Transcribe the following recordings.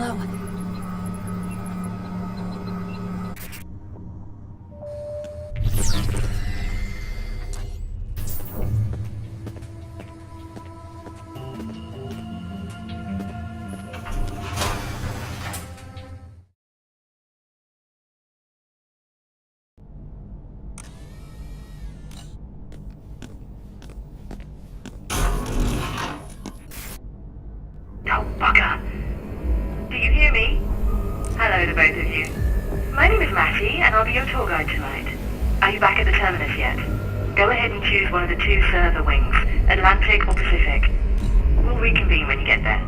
low. Oh, bugger. Do you hear me? Hello to both of you. My name is Matty, and I'll be your tour guide tonight. Are you back at the terminus yet? Go ahead and choose one of the two server wings, Atlantic or Pacific. We'll reconvene when you get there.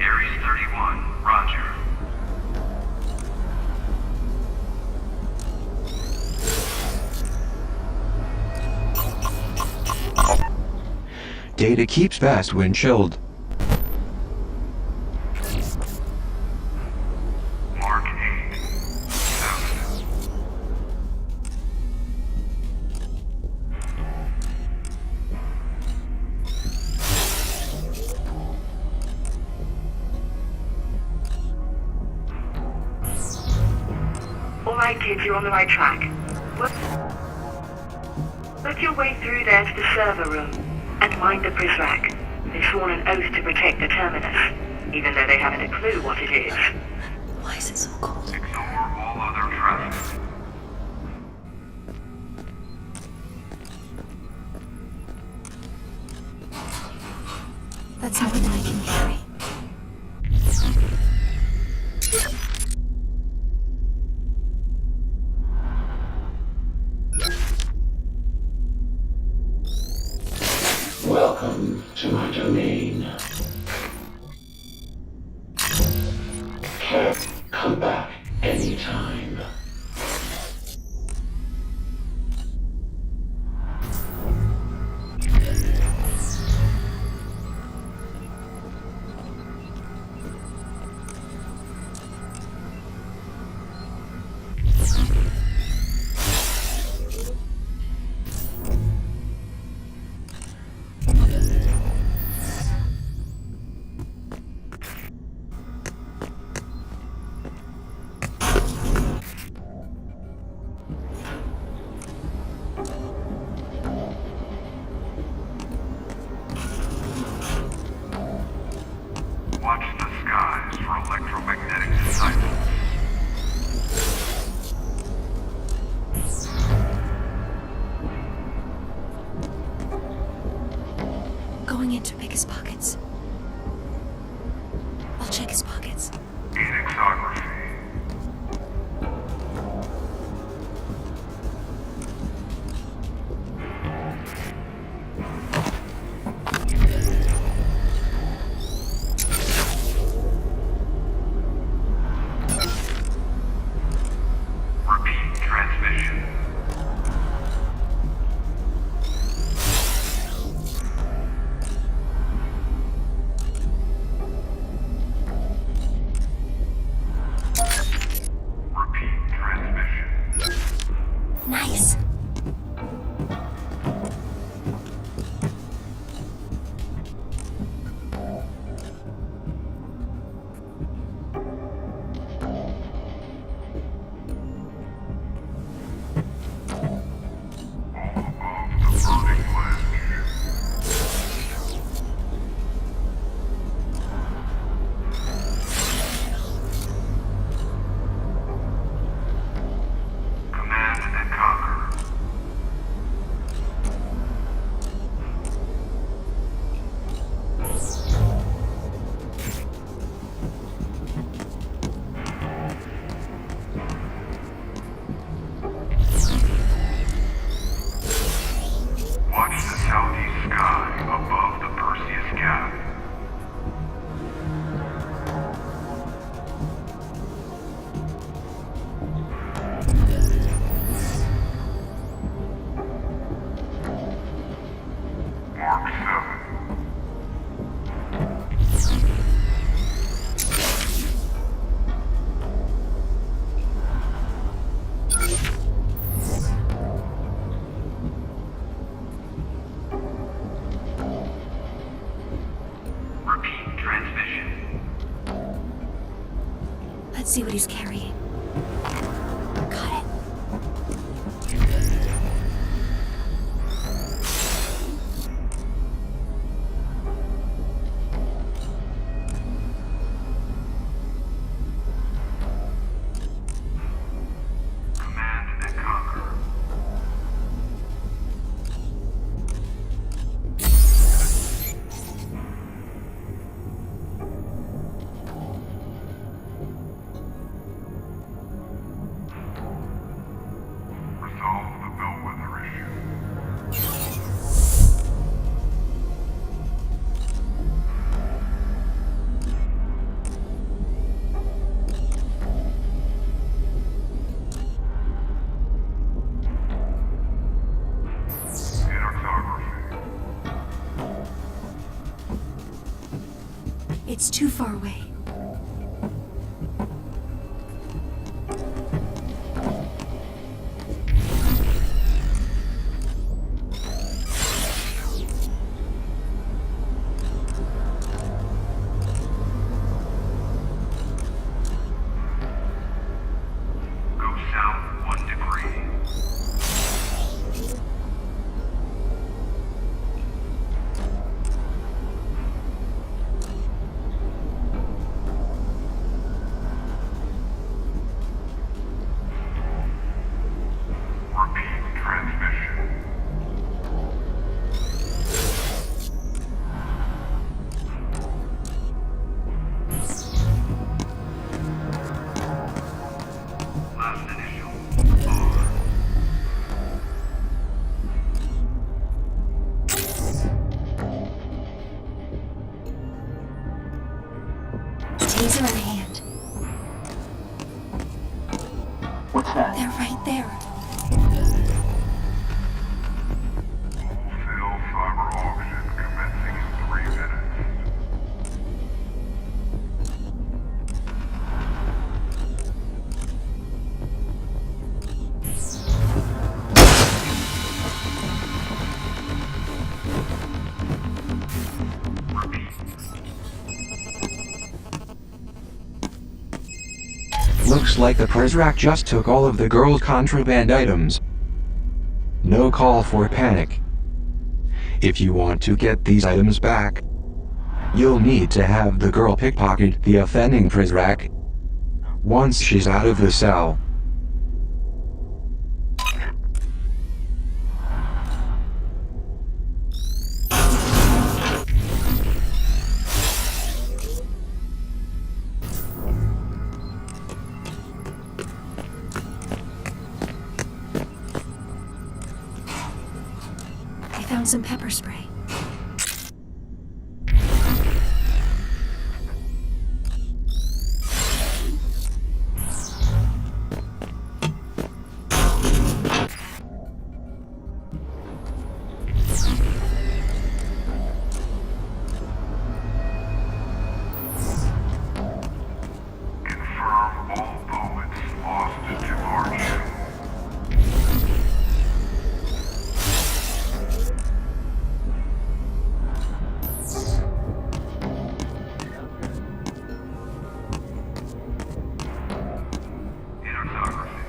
Aries 31, Roger. Data keeps fast when chilled. Mark 8, 7. Alright kids, you're on the right track. Work your way through there to the server room, and mind the Prisrac. They've sworn an oath to protect the terminus, even though they haven't a clue what it is. Why is it so cold? Ignore all other traffic. That's more than I can carry. Welcome to my domain. Come back anytime. Watch the skies for electromagnetic signals. Going in to pick his pockets. I'll check his pockets. Enixography. Repeat transmission. Let's see what he's carrying. Got it. Command and conquer. Resolve the bellwether issue. Inarctography. It's too far away. Go south 1 degree. Repeat transmission. Last initial. R. Taser in hand. What's that? They're right there. Wholesale cyber auction commencing in 3 minutes. Looks like the Prizrak just took all of the girl's contraband items. No call for panic. If you want to get these items back, you'll need to have the girl pickpocket the offending Prizrak once she's out of the cell. I found some pepper spray. Confirm all poets lost to march. Inarctography.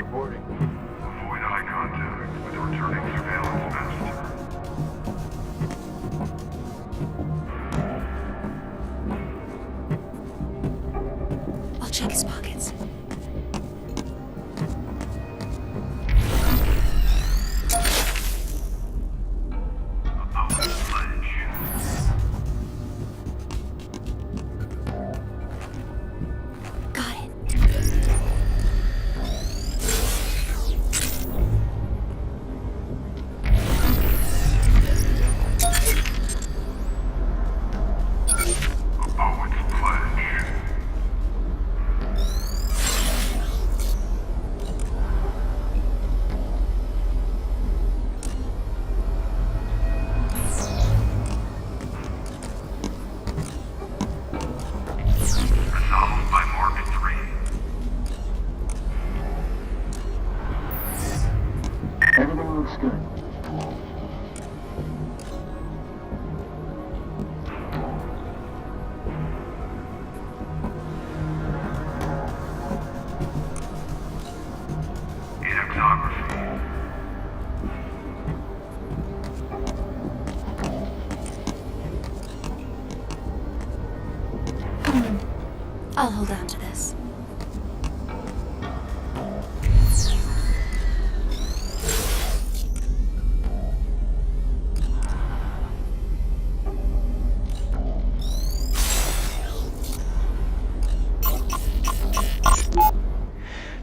Avoid eye contact with the returning surveillance master. I'll check his pockets. Got it. A poet's pledge. I'll hold on to this.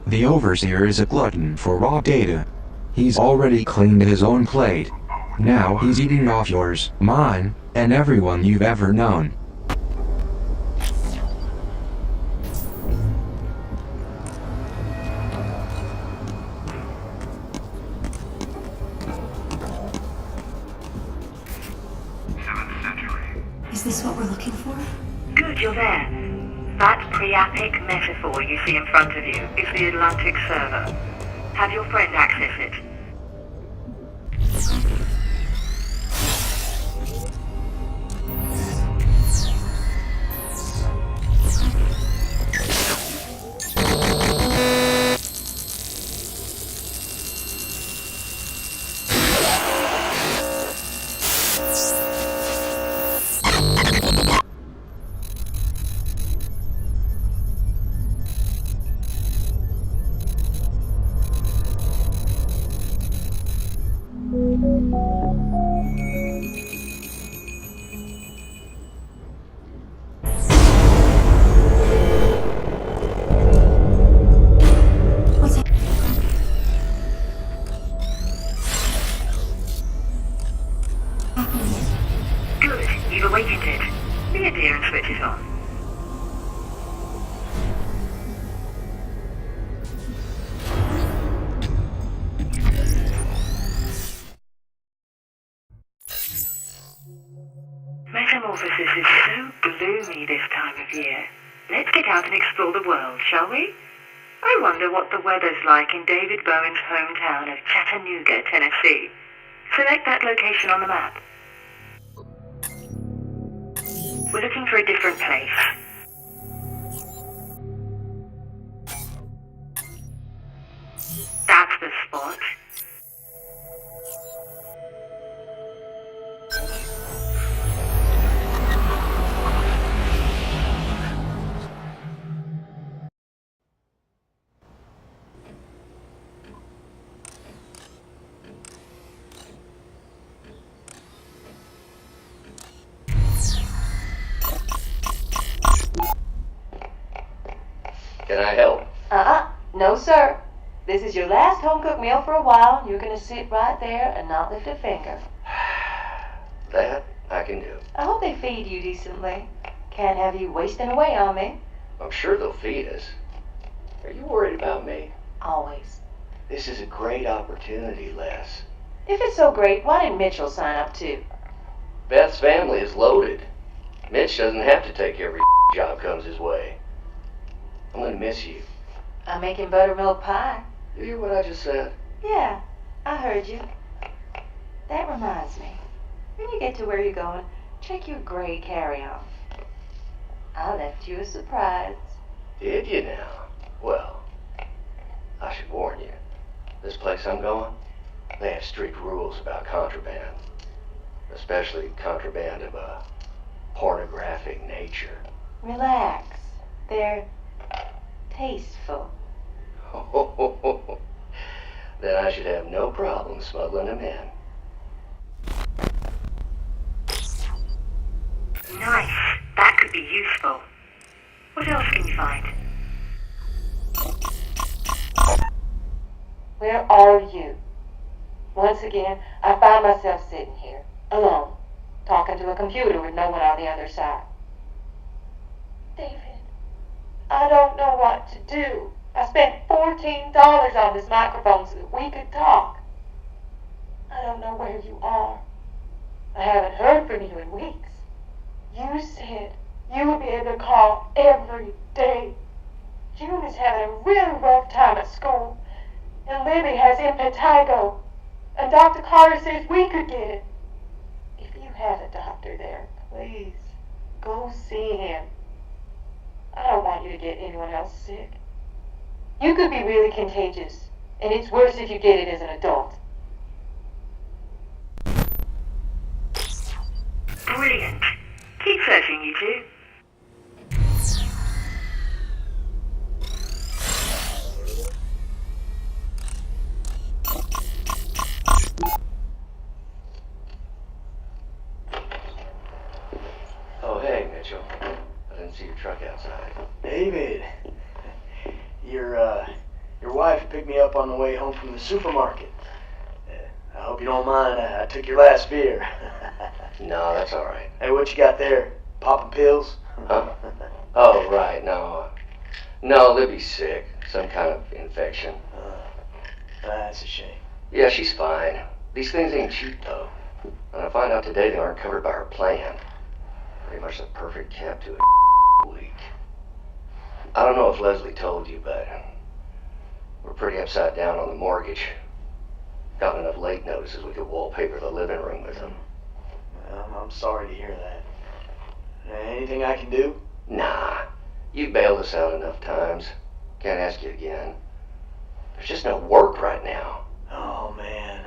The Overseer is a glutton for raw data. He's already cleaned his own plate. Now he's eating off yours, mine, and everyone you've ever known. Is this what we're looking for? Good, you're there. That pre-epic metaphor you see in front of you is the Atlantic server. Have your friend access it. Good, you've awakened it. Be a dear and switch it on. Metamorphosis is so gloomy this time of year. Let's get out and explore the world, shall we? I wonder what the weather's like in David Bowen's hometown of Chattanooga, Tennessee. Select that location on the map. We're looking for a different place. That's the spot. Can I help? No, sir. This is your last home-cooked meal for a while. You're gonna sit right there and not lift a finger. That I can do. I hope they feed you decently. Can't have you wasting away on me. I'm sure they'll feed us. Are you worried about me? Always. This is a great opportunity, Les. If it's so great, why didn't Mitchell sign up too? Beth's family is loaded. Mitch doesn't have to take every job comes his way. I'm gonna miss you. I'm making buttermilk pie. You hear what I just said? Yeah, I heard you. That reminds me. When you get to where you're going, check your gray carry-on. I left you a surprise. Did you now? Well, I should warn you. This place I'm going, they have strict rules about contraband. Especially contraband of a pornographic nature. Relax. They're tasteful. Then I should have no problem smuggling them in. Nice. That could be useful. What else can you find? Where are you? Once again, I find myself sitting here, alone, talking to a computer with no one on the other side. David, I don't know what to do. I spent $14 on this microphone so that we could talk. I don't know where you are. I haven't heard from you in weeks. You said you would be able to call every day. June is having a really rough time at school, and Libby has impetigo, and Dr. Carter says we could get it. If you have a doctor there, please, go see him. I don't want you to get anyone else sick. You could be really contagious, and it's worse if you get it as an adult. Brilliant. Keep searching, you two. did. Your wife picked me up on the way home from the supermarket. I hope you don't mind, I took your last beer. No, that's all right. Hey, what you got there? Popping pills? Huh? Oh, right, no. No, Libby's sick. Some kind of infection. That's a shame. Yeah, she's fine. These things ain't cheap, though. And I find out today they aren't covered by her plan. Pretty much the perfect cap to a week. I don't know if Leslie told you, but we're pretty upside down on the mortgage. Got enough late notices we could wallpaper the living room with them. I'm sorry to hear that. Anything I can do? Nah. You bailed us out enough times. Can't ask you again. There's just no work right now. Oh, man.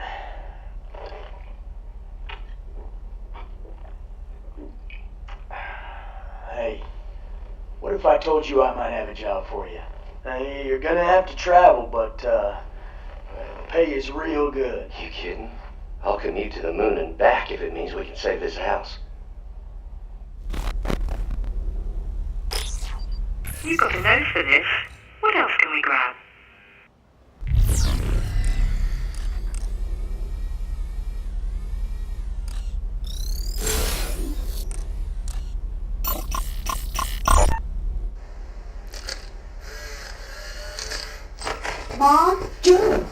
Hey, what if I told you I might have a job for you? Now, you're gonna have to travel, but the pay is real good. You kidding? I'll commute to the moon and back if it means we can save this house. You got a nose for this. What else can we grab? Mom? June?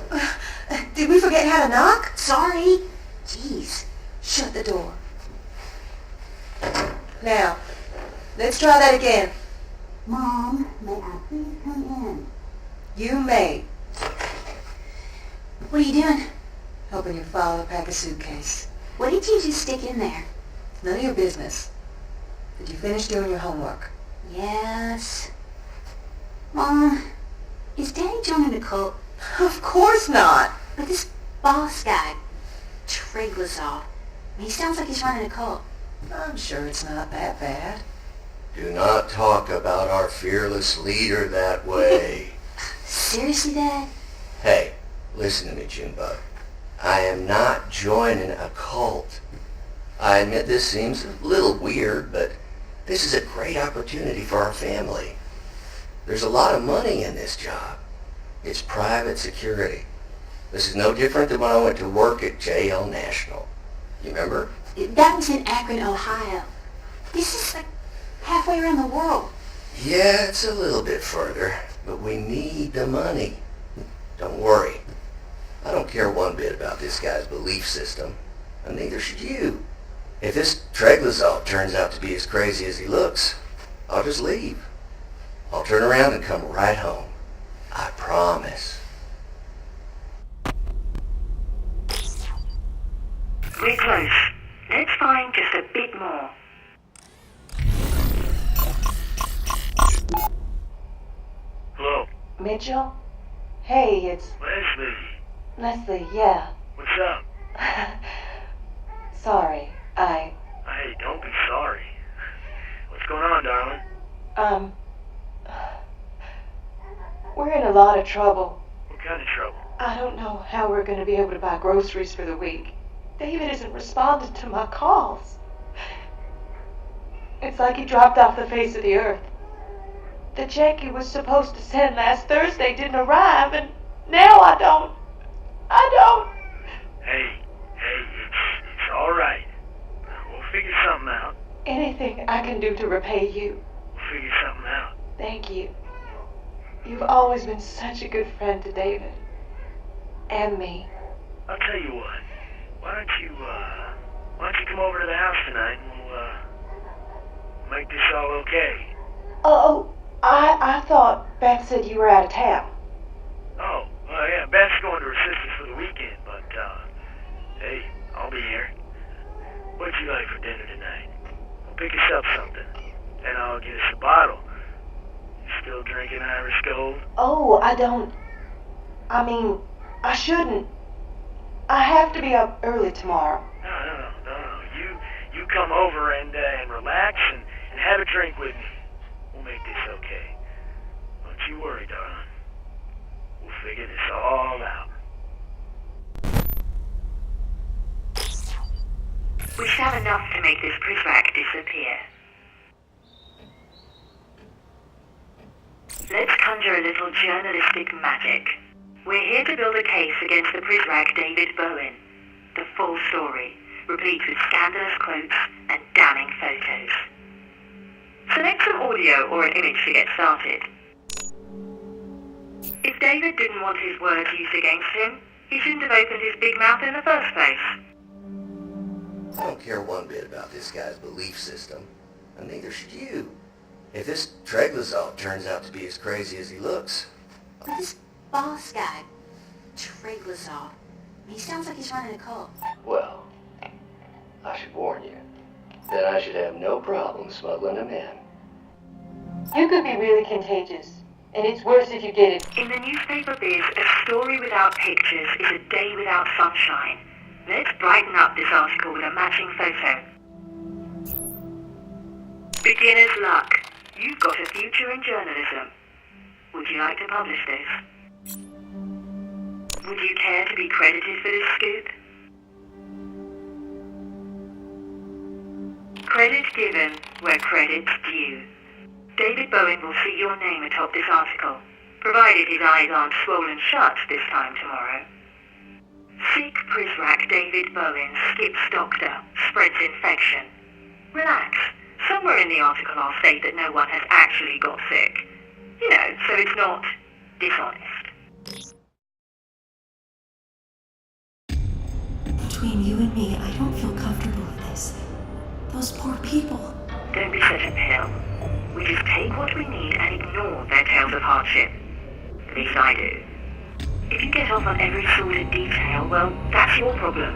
Did we forget how to knock? Sorry. Jeez. Shut the door. Now, let's try that again. Mom, may I please come in? You may. What are you doing? Helping your father pack a suitcase. What did you just stick in there? None of your business. Did you finish doing your homework? Yes. Mom, is Daddy joining the cult? Of course not. But this boss guy, Triglazoff, he sounds like he's running a cult. I'm sure it's not that bad. Do not talk about our fearless leader that way. Seriously, Dad? Hey, listen to me, Junebug. I am not joining a cult. I admit this seems a little weird, but this is a great opportunity for our family. There's a lot of money in this job. It's private security. This is no different than when I went to work at JL National. You remember? That was in Akron, Ohio. This is like halfway around the world. Yeah, it's a little bit further, but we need the money. Don't worry. I don't care one bit about this guy's belief system, and neither should you. If this Triglazoff turns out to be as crazy as he looks, I'll just leave. I'll turn around and come right home. I promise. We're close. Let's find just a bit more. Hello? Mitchell? Hey, it's Leslie. Leslie, yeah. What's up? Sorry, Hey, don't be sorry. What's going on, darling? We're in a lot of trouble. What kind of trouble? I don't know how we're going to be able to buy groceries for the week. David isn't responding to my calls. It's like he dropped off the face of the earth. The check he was supposed to send last Thursday didn't arrive, and now I don't. Hey, it's all right. We'll figure something out. Anything I can do to repay you. We'll figure something out. Thank you. You've always been such a good friend to David. And me. I'll tell you what. Why don't you come over to the house tonight and we'll make this all okay? Oh, I thought Beth said you were out of town. Oh, well, yeah, Beth's going to her sister's for the weekend, but, hey, I'll be here. What'd you like for dinner tonight? I'll pick us up something, and I'll get us a bottle. You still drinking Irish Gold? Oh, I shouldn't. I have to be up early tomorrow. No. You come over and relax and have a drink with me. We'll make this okay. Don't you worry, darling. We'll figure this all out. We should have enough to make this prick disappear. conjure a little journalistic magic. We're here to build a case against the Prisrag David Bowen. The full story, replete with scandalous quotes and damning photos. Select some audio or an image to get started. If David didn't want his words used against him, he shouldn't have opened his big mouth in the first place. I don't care one bit about this guy's belief system, and neither should you. If this Treglazov turns out to be as crazy as he looks... This boss guy, Treglazov, he sounds like he's running a cult. Well, I should warn you that I should have no problem smuggling him in. You could be really contagious, and it's worse if you get it. In the newspaper biz, a story without pictures is a day without sunshine. Let's brighten up this article with a matching photo. Beginner's luck. You've got a future in journalism. Would you like to publish this? Would you care to be credited for this scoop? Credit given where credit's due. David Bowen will see your name atop this article, provided his eyes aren't swollen shut this time tomorrow. Sick Prisrag David Bowen skips doctor, spreads infection. Relax. Somewhere in the article I'll state that no one has actually got sick. You know, so it's not dishonest. Between you and me, I don't feel comfortable with this. Those poor people. Don't be such a pill. We just take what we need and ignore their tales of hardship. At least I do. If you get off on every sordid detail, well, that's your problem.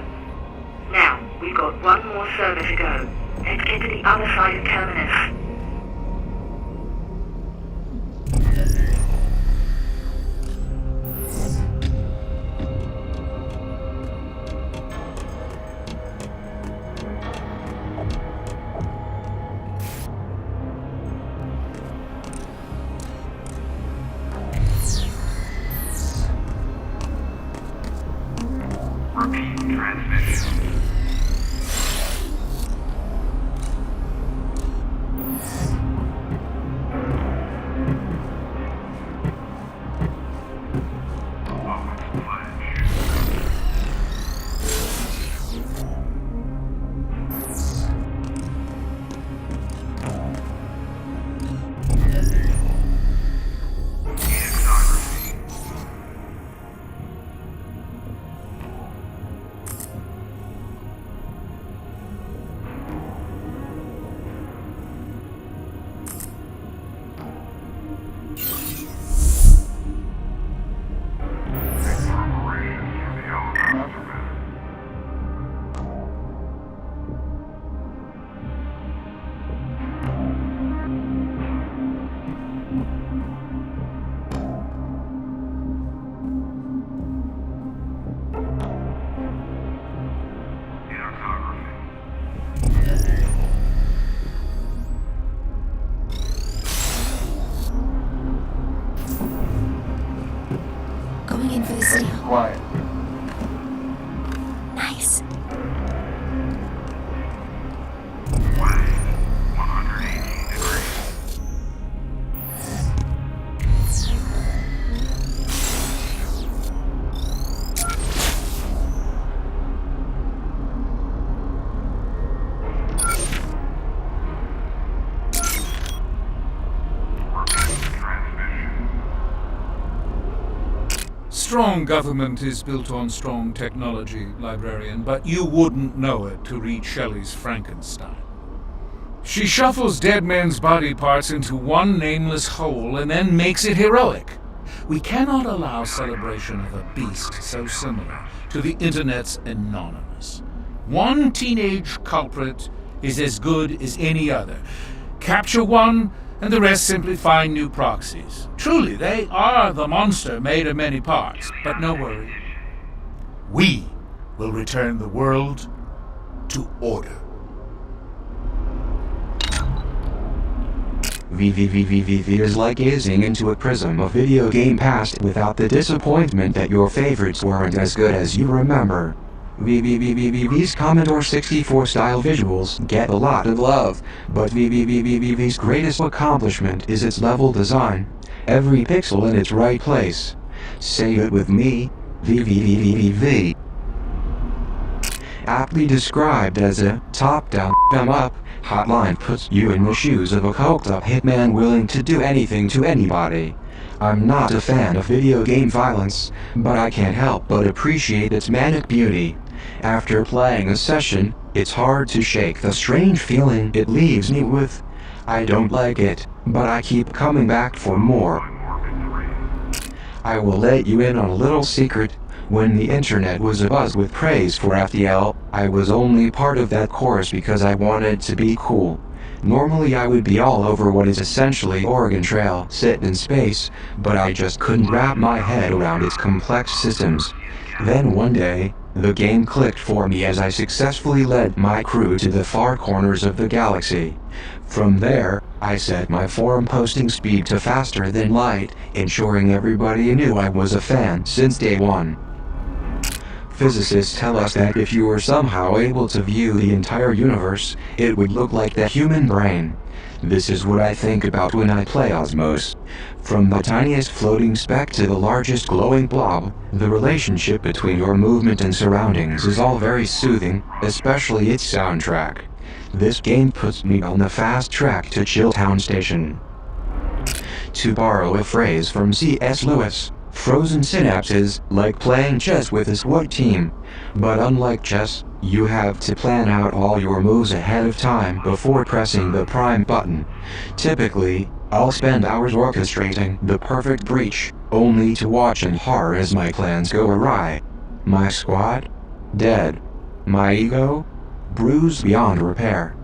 Now, we've got one more server to go. Let's get to the other side of Terminus. Repeat transmission. Going in for the steal. Quiet. Nice. 180 degrees. Strong government is built on strong technology, librarian, but you wouldn't know it to read Shelley's Frankenstein. She shuffles dead men's body parts into one nameless whole and then makes it heroic. We cannot allow celebration of a beast so similar to the Internet's anonymous. One teenage culprit is as good as any other. Capture one, and the rest simply find new proxies. Truly, they are the monster made of many parts, but no worry. We will return the world to order. VVVVVV is like gazing into a prism of video game past without the disappointment that your favorites weren't as good as you remember. VVVVVV's Commodore 64 style visuals get a lot of love, but VVVVVV's greatest accomplishment is its level design. every pixel in its right place. Say it with me, VVVVVV. Aptly described as a top-down, thumb-up hotline puts you in the shoes of a coked-up hitman willing to do anything to anybody. I'm not a fan of video game violence, but I can't help but appreciate its manic beauty. After playing a session, it's hard to shake the strange feeling it leaves me with. I don't like it, but I keep coming back for more. I will let you in on a little secret. When the internet was abuzz with praise for FTL, I was only part of that chorus because I wanted to be cool. Normally I would be all over what is essentially Oregon Trail set in space, but I just couldn't wrap my head around its complex systems. Then one day, the game clicked for me as I successfully led my crew to the far corners of the galaxy. From there, I set my forum posting speed to faster than light, ensuring everybody knew I was a fan since day one. Physicists tell us that if you were somehow able to view the entire universe, it would look like the human brain. This is what I think about when I play Osmos. From the tiniest floating speck to the largest glowing blob, the relationship between your movement and surroundings is all very soothing, especially its soundtrack. This game puts me on the fast track to Chilltown Station. To borrow a phrase from C.S. Lewis, frozen synapses like playing chess with a SWAT team. But unlike chess, you have to plan out all your moves ahead of time before pressing the prime button. Typically, I'll spend hours orchestrating the perfect breach, only to watch in horror as my plans go awry. My squad? Dead. My ego? Bruised beyond repair.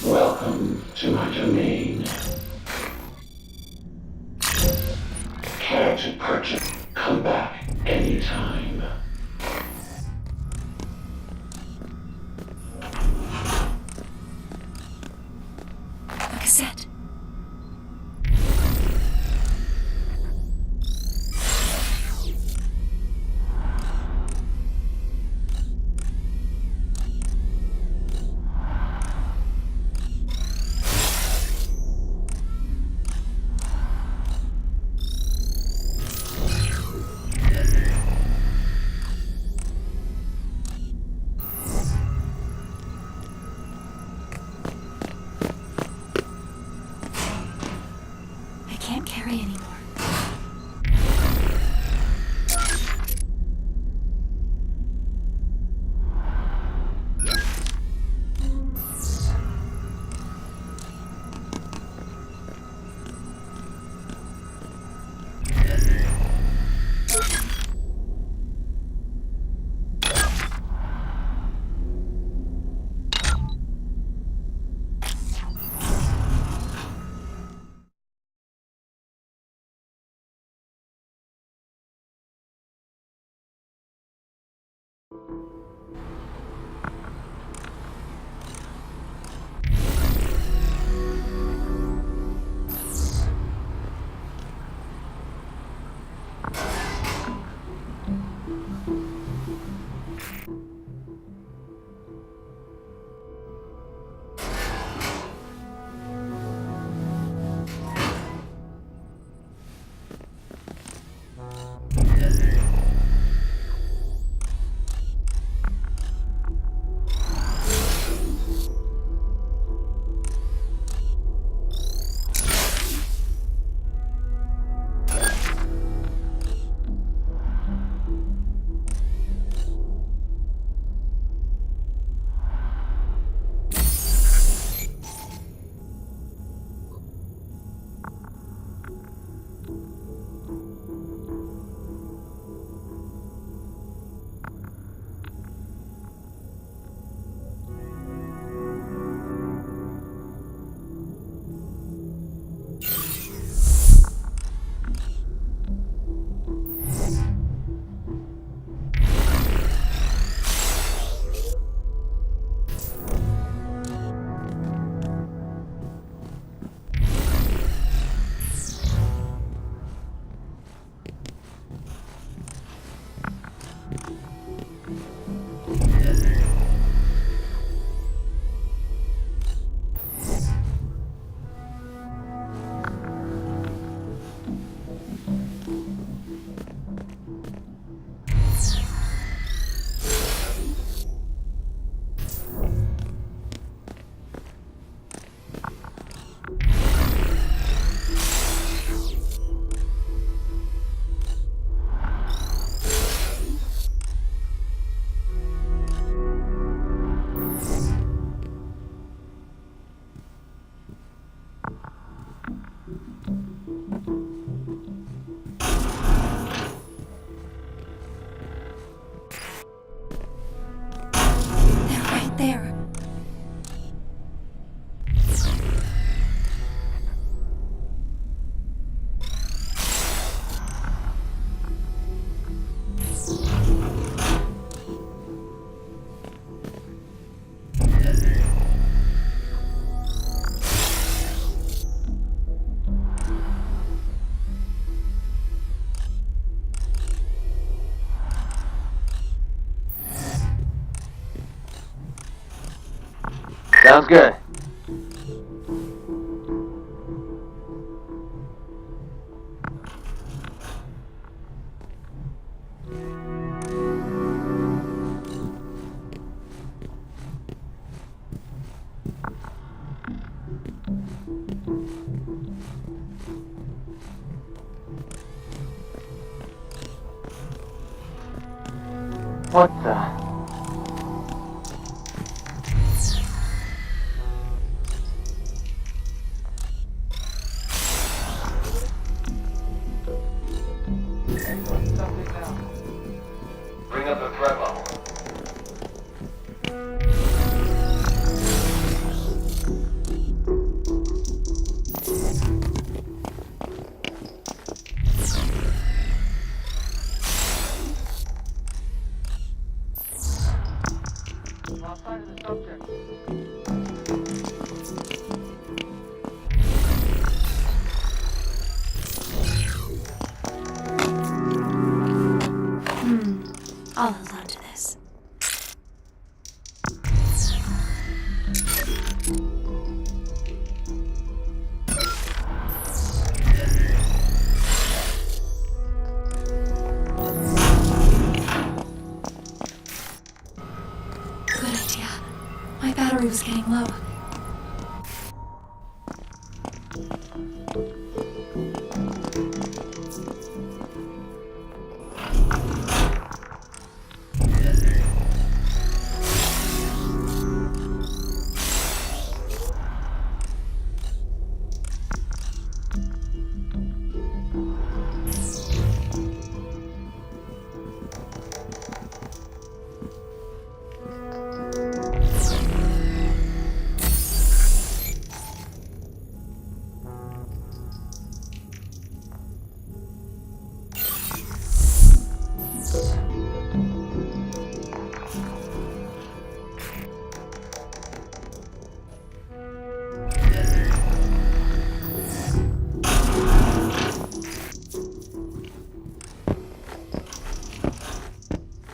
Welcome to my domain. Care to purchase? Come back anytime. A cassette. Sounds good. What the? Bring up the threat level. I'll hold on to this. Good idea. My battery was getting low.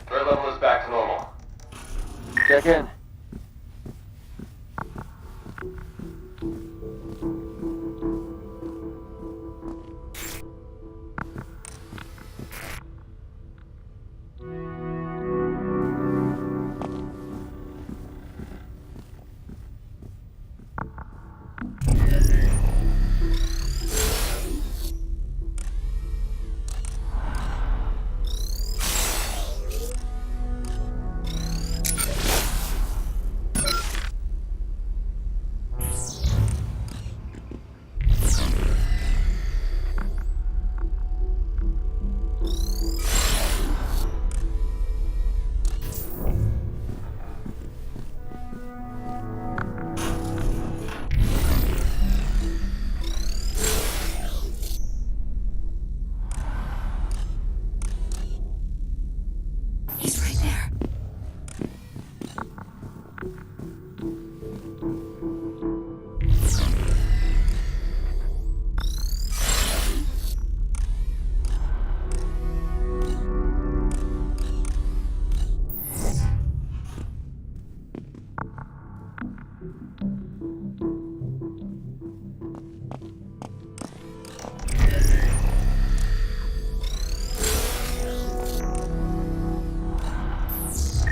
Threat level is back to normal. Check in. He's right there.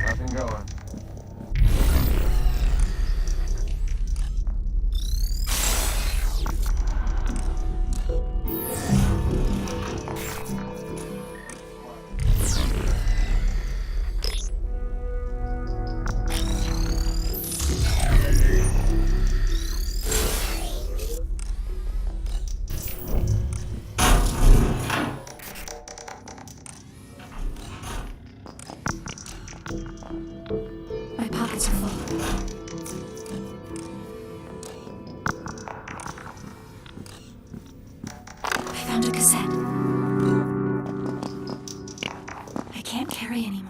Nothing going. My pockets are full. I found a cassette. I can't carry anymore.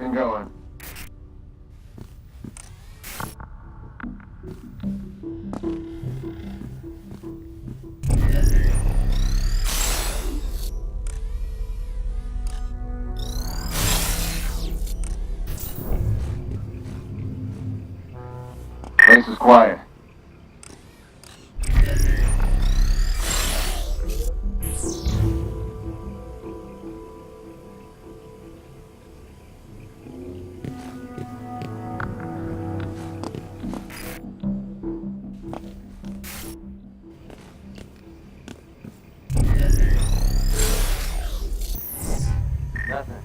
Nothing going. Place is quiet. Nothing.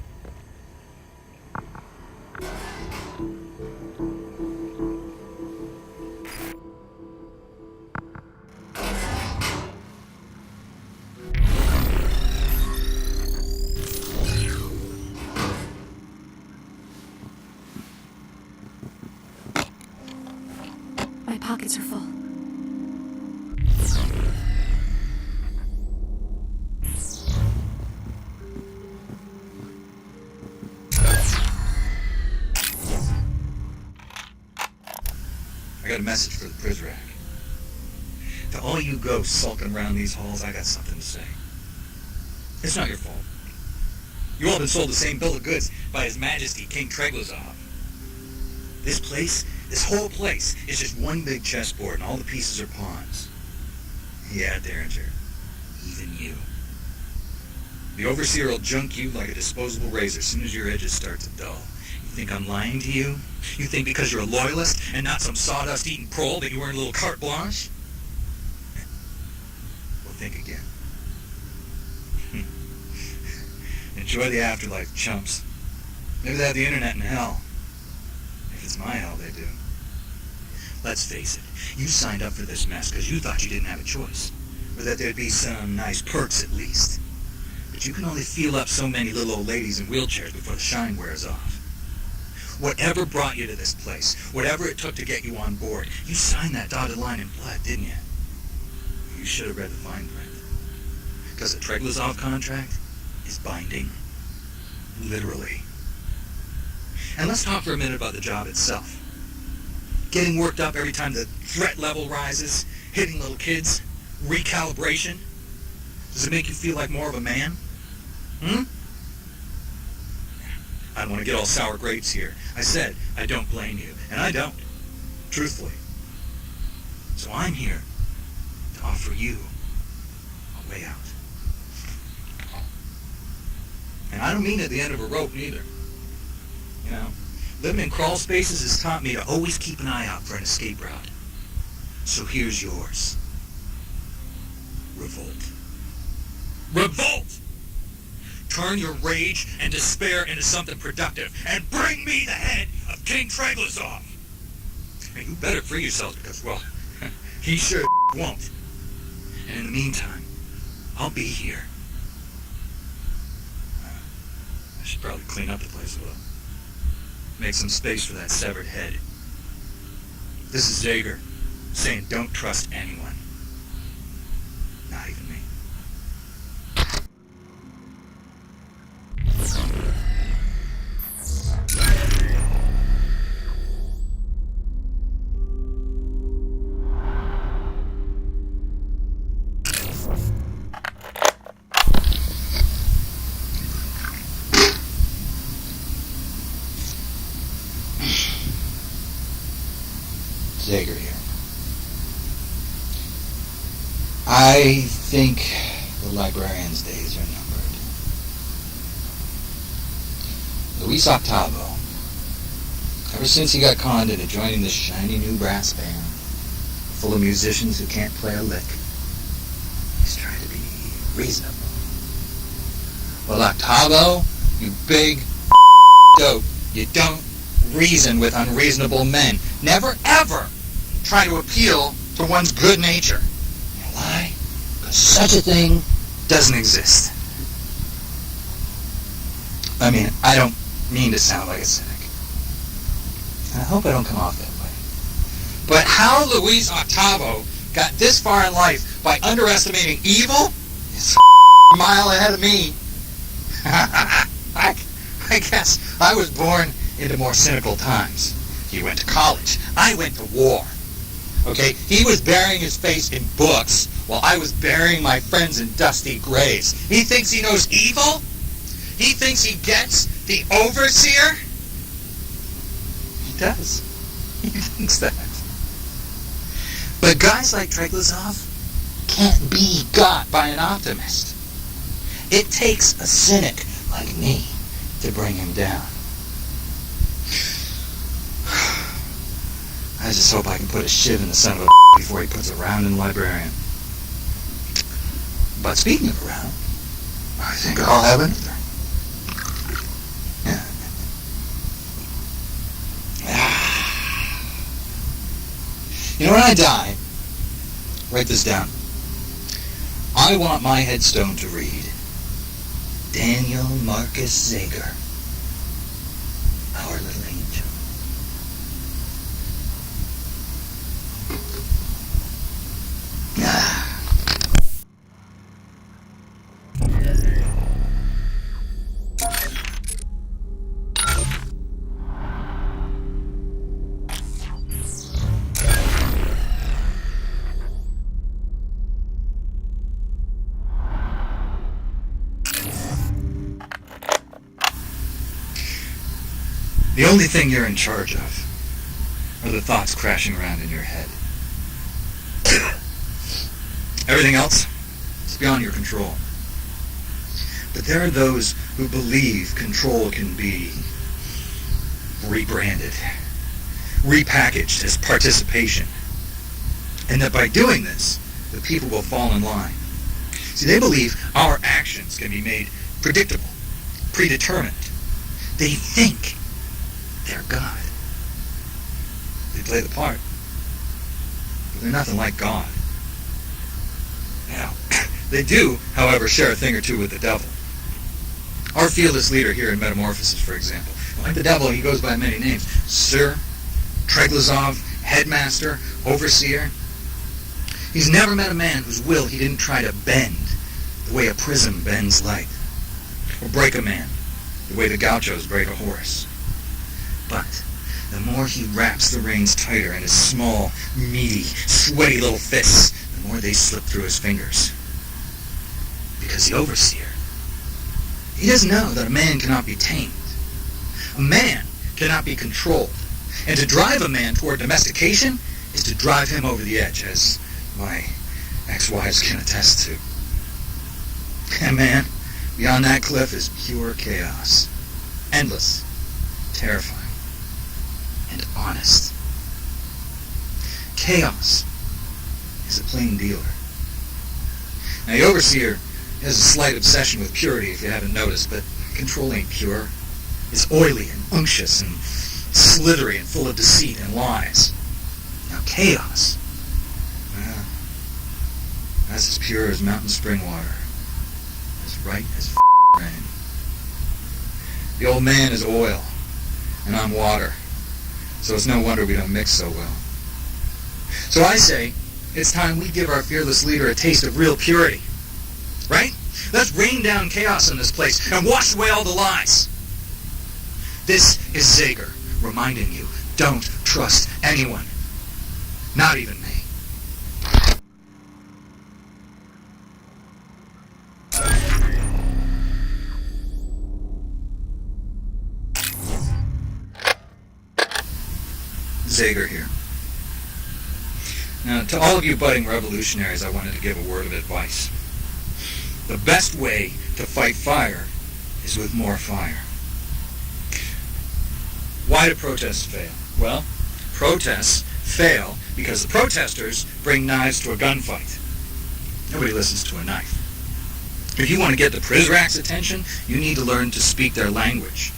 My pockets are full. I got a message for the Priz Rack. To all you ghosts sulking around these halls, I got something to say. It's not your fault. You all been sold the same bill of goods by His Majesty King Treglazov. This whole place, is just one big chessboard and all the pieces are pawns. Yeah, Derringer. Even you. The Overseer will junk you like a disposable razor as soon as your edges start to dull. You think I'm lying to you? You think because you're a loyalist and not some sawdust-eating prole that you earn a little carte blanche? Well, think again. Enjoy the afterlife, chumps. Maybe they have the internet in hell. If it's my hell, they do. Let's face it, you signed up for this mess because you thought you didn't have a choice. Or that there'd be some nice perks at least. But you can only feel up so many little old ladies in wheelchairs before the shine wears off. Whatever brought you to this place, whatever it took to get you on board, you signed that dotted line in blood, didn't you? You should have read the fine print. Because the Treglazov contract is binding. Literally. And let's talk for a minute about the job itself. Getting worked up every time the threat level rises, hitting little kids, recalibration. Does it make you feel like more of a man? I don't want to get all sour grapes here. I said I don't blame you, and I don't. Truthfully. So I'm here to offer you a way out. And I don't mean at the end of a rope neither. You know, living in crawl spaces has taught me to always keep an eye out for an escape route. So here's yours. Revolt. Revolt! Turn your rage and despair into something productive, and bring me the head of King Treglazov! And you better free yourselves because, well, he sure won't. And in the meantime, I'll be here. I should probably clean up the place a little. Make some space for that severed head. This is Zager, saying don't trust anyone. Not even me. Zager here. I think the librarian's days are numbered. Luis Octavo, ever since he got conned into joining this shiny new brass band, full of musicians who can't play a lick, he's trying to be reasonable. Well, Octavo, you big dope, you don't reason with unreasonable men. Never, ever try to appeal to one's good nature. You know why? Because such a thing doesn't exist. I mean, I don't mean to sound like a cynic. And I hope I don't come off that way. But how Luis Octavo got this far in life by underestimating evil is a mile ahead of me. I guess I was born into more cynical times. He went to college. I went to war. Okay? He was burying his face in books while I was burying my friends in dusty graves. He thinks he knows evil? He thinks he gets the overseer? He does. He thinks that. But guys like Treglazov can't be got by an optimist. It takes a cynic like me to bring him down. I just hope I can put a shiv in the son of a before he puts a round in the librarian. But speaking of a round, I think I'll have another. Yeah. You know, when I die, write this down. I want my headstone to read, Daniel Marcus Zager, our little angel. The only thing you're in charge of are the thoughts crashing around in your head. Everything else is beyond your control. But there are those who believe control can be rebranded, repackaged as participation, and that by doing this, the people will fall in line. See, they believe our actions can be made predictable, predetermined. They think they're God. They play the part, but they're nothing like God. Now, they do, however, share a thing or two with the devil. Our fearless leader here in Metamorphosis, for example, like the devil, he goes by many names. Sir, Treglazov, Headmaster, Overseer. He's never met a man whose will he didn't try to bend the way a prism bends light, or break a man the way the gauchos break a horse. But the more he wraps the reins tighter in his small, meaty, sweaty little fists, the more they slip through his fingers. Because the Overseer, he doesn't know that a man cannot be tamed. A man cannot be controlled. And to drive a man toward domestication is to drive him over the edge, as my ex-wives can attest to. And man, beyond that cliff is pure chaos. Endless, terrifying, and honest. Chaos is a plain dealer. Now, the Overseer has a slight obsession with purity, if you haven't noticed, but control ain't pure. It's oily and unctuous and slithery and full of deceit and lies. Now, chaos, well, that's as pure as mountain spring water, as right as rain. The old man is oil, and I'm water, so it's no wonder we don't mix so well. So I say, it's time we give our fearless leader a taste of real purity. Right? Let's rain down chaos in this place and wash away all the lies. This is Zager reminding you, don't trust anyone. Not even me. Zager here. Now, to all of you budding revolutionaries, I wanted to give a word of advice. The best way to fight fire is with more fire. Why do protests fail? Well, protests fail because the protesters bring knives to a gunfight. Nobody listens to a knife. If you want to get the Prizrak's attention, you need to learn to speak their language.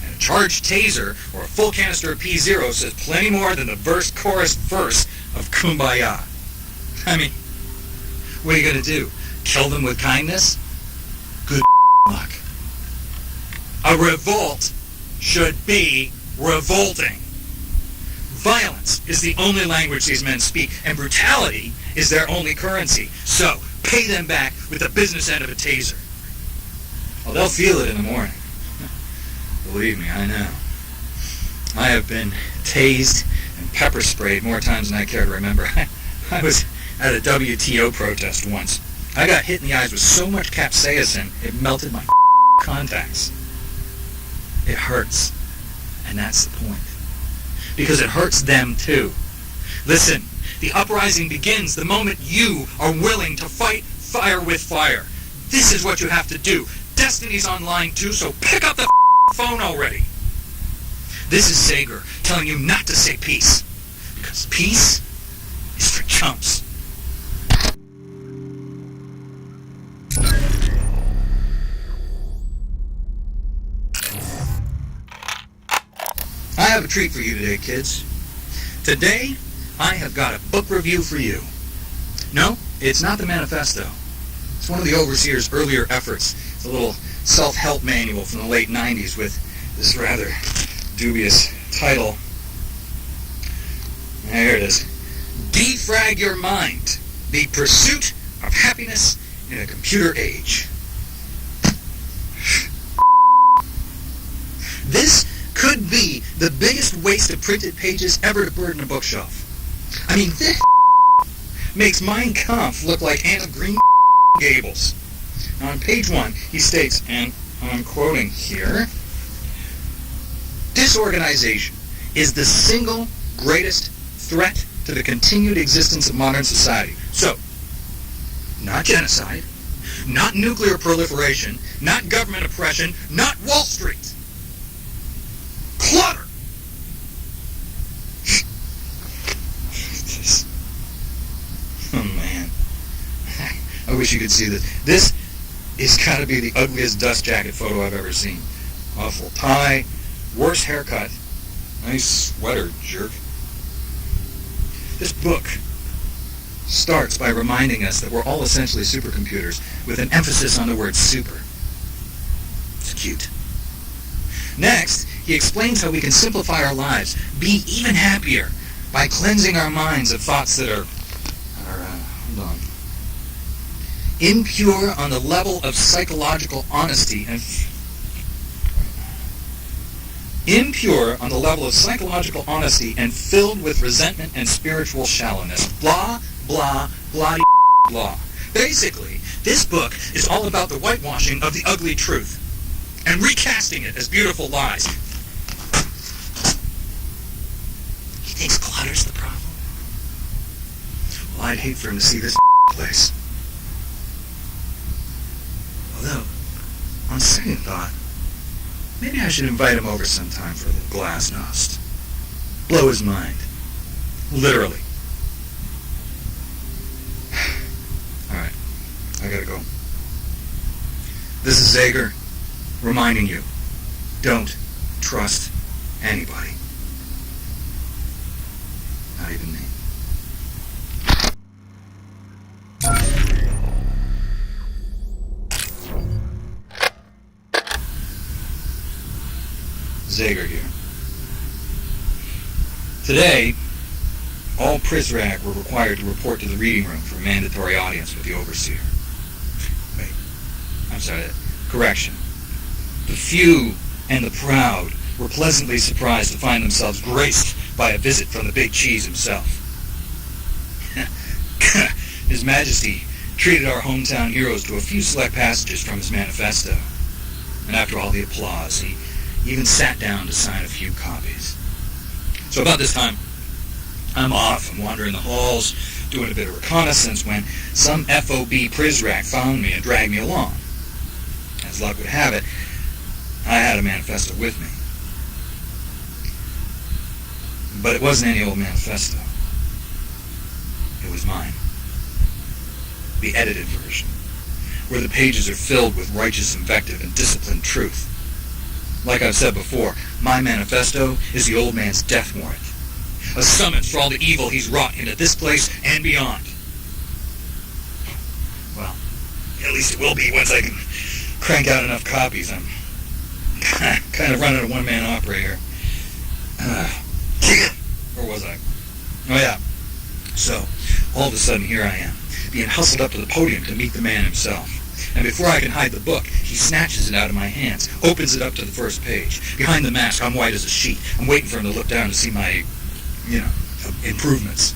And a charged taser or a full canister of P0 says plenty more than the verse-chorus verse of Kumbaya. I mean, what are you going to do? Kill them with kindness? Good luck. A revolt should be revolting. Violence is the only language these men speak, and brutality is their only currency. So, pay them back with the business end of a taser. Well, they'll feel it in the morning. Believe me, I know. I have been tased and pepper sprayed more times than I care to remember. I was at a WTO protest once. I got hit in the eyes with so much capsaicin, it melted my contacts. It hurts. And that's the point. Because it hurts them too. Listen, the uprising begins the moment you are willing to fight fire with fire. This is what you have to do. Destiny's online too, so pick up the phone already. This is Sager telling you not to say peace. Because peace is for chumps. I have a treat for you today, kids. Today, I have got a book review for you. No, it's not the manifesto. It's one of the overseer's earlier efforts. It's a little self-help manual from the late 90s with this rather dubious title. There it is. Defrag Your Mind, the Pursuit of Happiness in a Computer Age. This could be the biggest waste of printed pages ever to burden a bookshelf. I mean, this makes Mein Kampf look like Anne of Green Gables. Now on page 1, he states, and I'm quoting here, "Disorganization is the single greatest threat to the continued existence of modern society." So, not genocide, not nuclear proliferation, not government oppression, not Wall Street. Clutter! Oh man. I wish you could see this. This is gotta be the ugliest dust jacket photo I've ever seen. Awful tie, worse haircut, nice sweater, jerk. This book starts by reminding us that we're all essentially supercomputers with an emphasis on the word super. It's cute. Next, he explains how we can simplify our lives, be even happier, by cleansing our minds of thoughts that are impure on the level of psychological honesty and filled with resentment and spiritual shallowness. Blah, blah, blah, blah. Basically, this book is all about the whitewashing of the ugly truth and recasting it as beautiful lies. He thinks clutter's the problem. Well, I'd hate for him to see this place. Although, on second thought, maybe I should invite him over sometime for a little glasnost. Blow his mind. Literally. Alright, I gotta go. This is Zager, reminding you, don't trust anybody. Not even me. Zager here. Today, all Prizrak were required to report to the reading room for a mandatory audience with the overseer. Wait, I'm sorry, correction. The few and the proud were pleasantly surprised to find themselves graced by a visit from the big cheese himself. His Majesty treated our hometown heroes to a few select passages from his manifesto. And after all the applause, he even sat down to sign a few copies. So about this time, I'm off and wandering the halls, doing a bit of reconnaissance when some FOB Prizrak found me and dragged me along. As luck would have it, I had a manifesto with me. But it wasn't any old manifesto. It was mine. The edited version, where the pages are filled with righteous invective and disciplined truth. Like I've said before, my manifesto is the old man's death warrant. A summons for all the evil he's wrought into this place and beyond. Well, at least it will be once I can crank out enough copies. I'm kind of running a one-man opera here. Where was I? Oh yeah. So, all of a sudden here I am, being hustled up to the podium to meet the man himself. And before I can hide the book, He snatches it out of my hands, opens it up to the first page. Behind the mask, I'm white as a sheet. I'm waiting for him to look down to see my, improvements.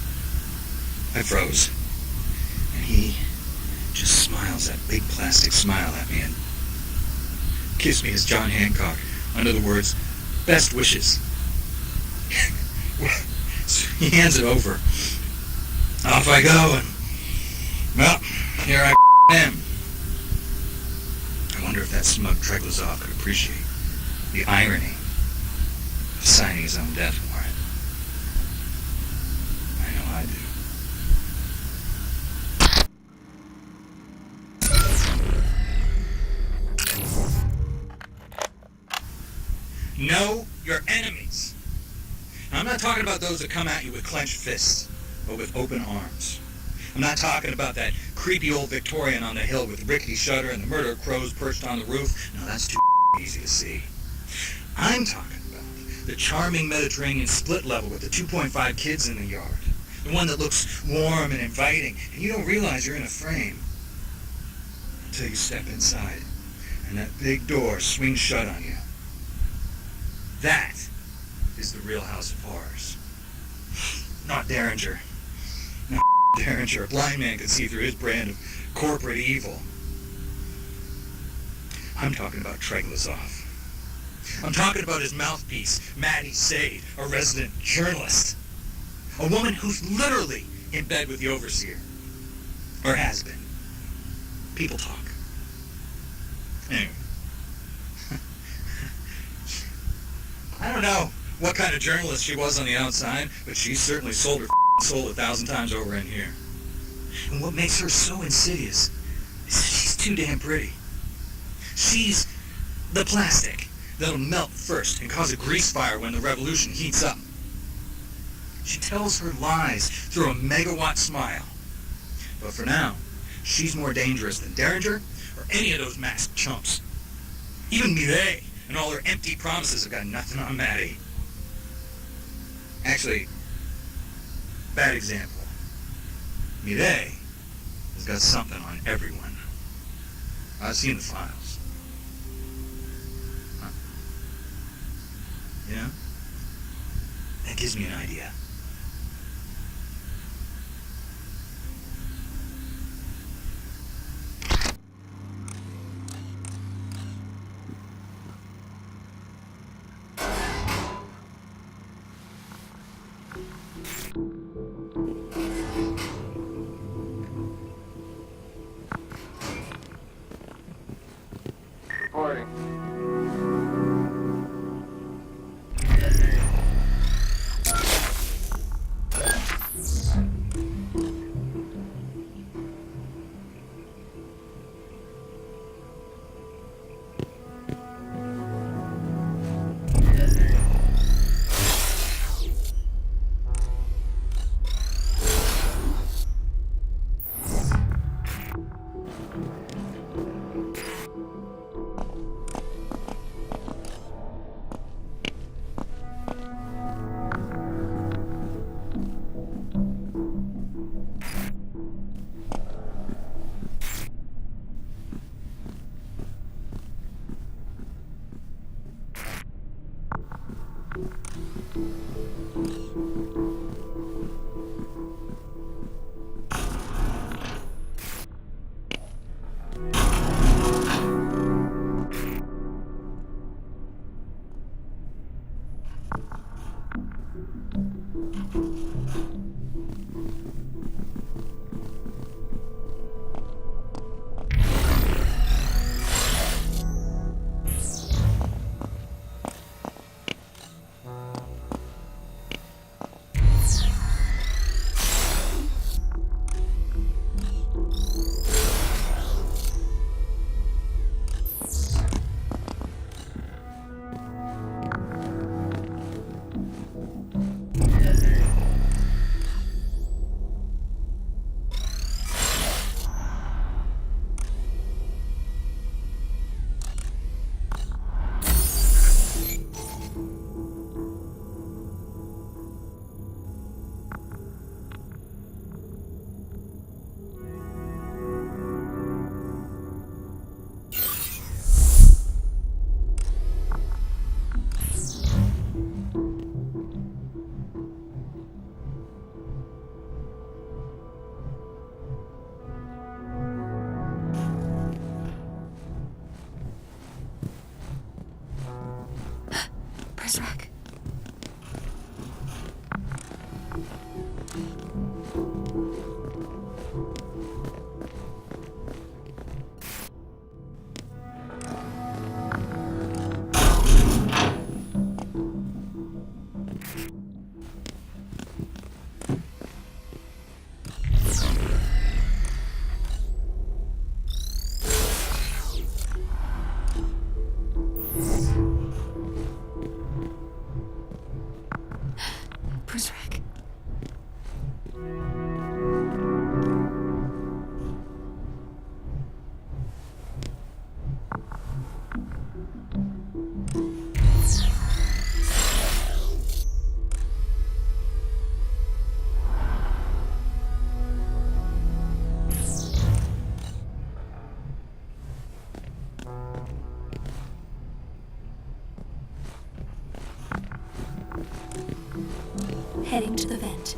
I froze. And he just smiles, that big plastic smile at me, and kissed me as John Hancock, under the words, "Best wishes." So he hands it over. Off I go, and, well, here I am. I wonder if that smug Treglazov could appreciate the irony of signing his own death warrant. I know I do. Know your enemies. Now, I'm not talking about those that come at you with clenched fists or with open arms. I'm not talking about that creepy old Victorian on the hill with the rickety shutter and the murder crows perched on the roof. No, that's too easy to see. I'm talking about the charming Mediterranean split level with the 2.5 kids in the yard. The one that looks warm and inviting, and you don't realize you're in a frame until you step inside and that big door swings shut on you. That is the real House of Horrors. Not Derringer. No, Derringer, a blind man could see through his brand of corporate evil. I'm talking about Treglazov. I'm talking about his mouthpiece, Maddie Sade, a resident journalist. A woman who's literally in bed with the overseer. Or has been. People talk. Anyway. I don't know what kind of journalist she was on the outside, but she certainly sold her soul 1,000 times over in here. And what makes her so insidious is that she's too damn pretty. She's the plastic that'll melt first and cause a grease fire when the revolution heats up. She tells her lies through a megawatt smile. But for now, she's more dangerous than Derringer or any of those masked chumps. Even Mireille and all her empty promises have got nothing on Maddie. Actually, bad example. Mireille has got something on everyone. I've seen the files. Huh. You know? That gives me an idea. Reporting. Press rec. Press rec. Heading to the vent.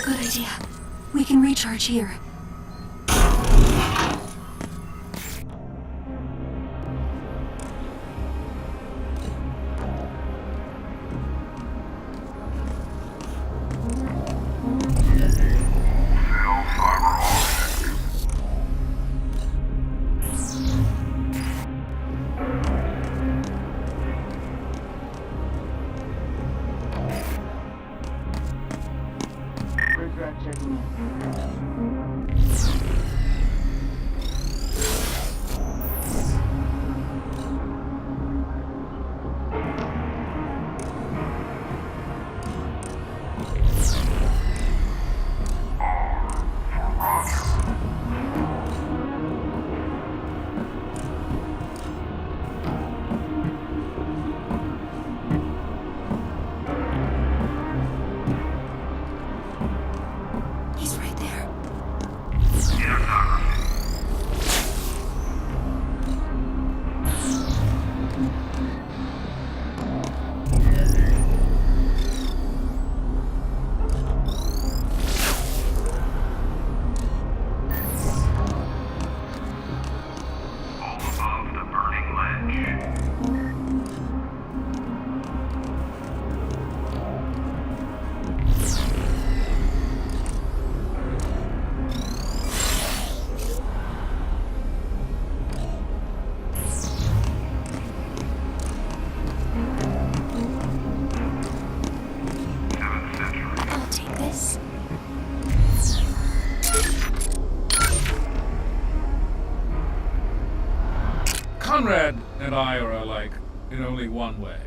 Good idea. We can recharge here. He's right there. Above the burning ledge. I'll take this. Conrad and I are alike in only one way.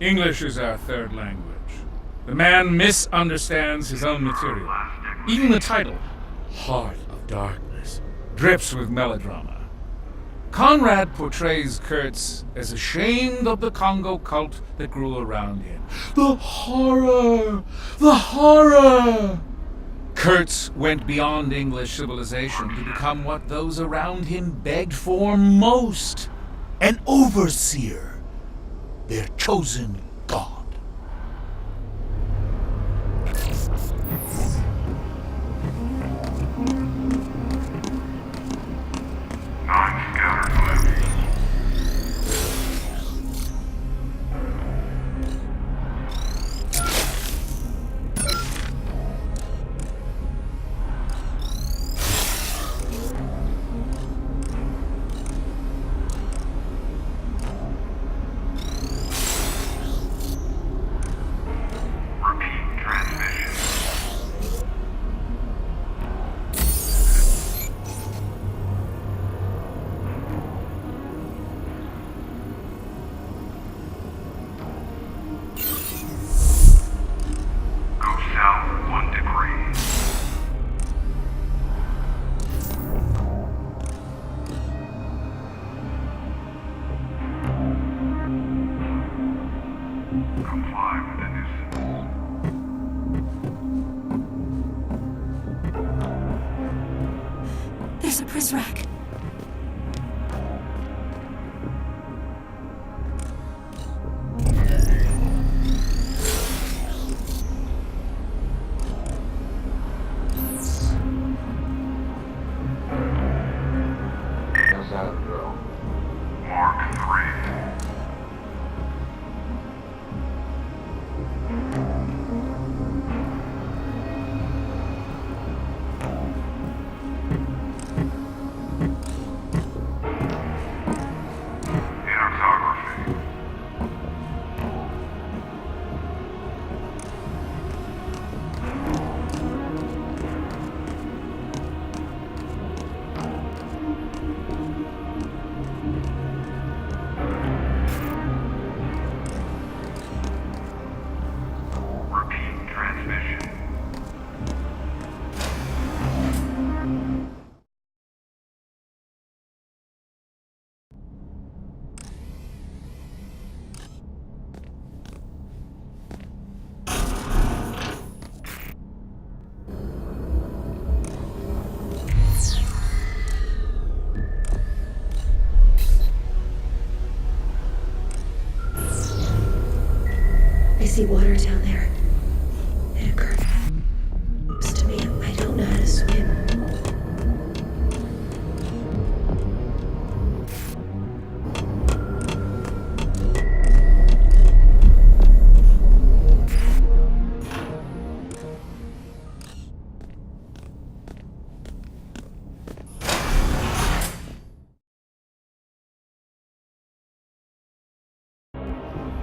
English is our third language. The man misunderstands his own material. Even the title, Heart of Darkness, drips with melodrama. Conrad portrays Kurtz as ashamed of the Congo cult that grew around him. The horror! The horror! Kurtz went beyond English civilization to become what those around him begged for most. An overseer. Their chosen god. Nine scattered limbs. There's a press rack. I see water down there. It occurred. Looks to me, I don't know how to swim.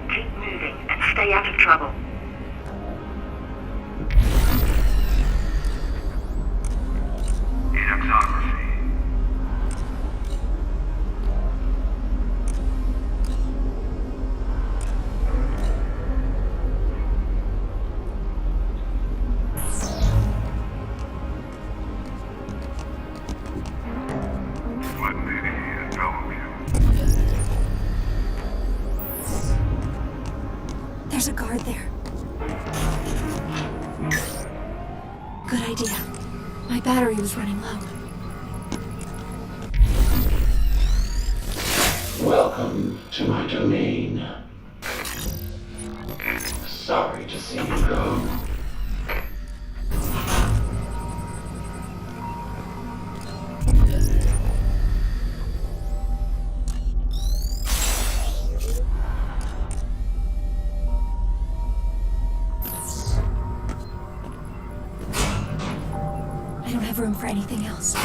Keep moving and stay out of trouble. There's a guard there. Good idea. My battery was running low. Welcome to my domain. Sorry to see you go. I don't have room for anything else.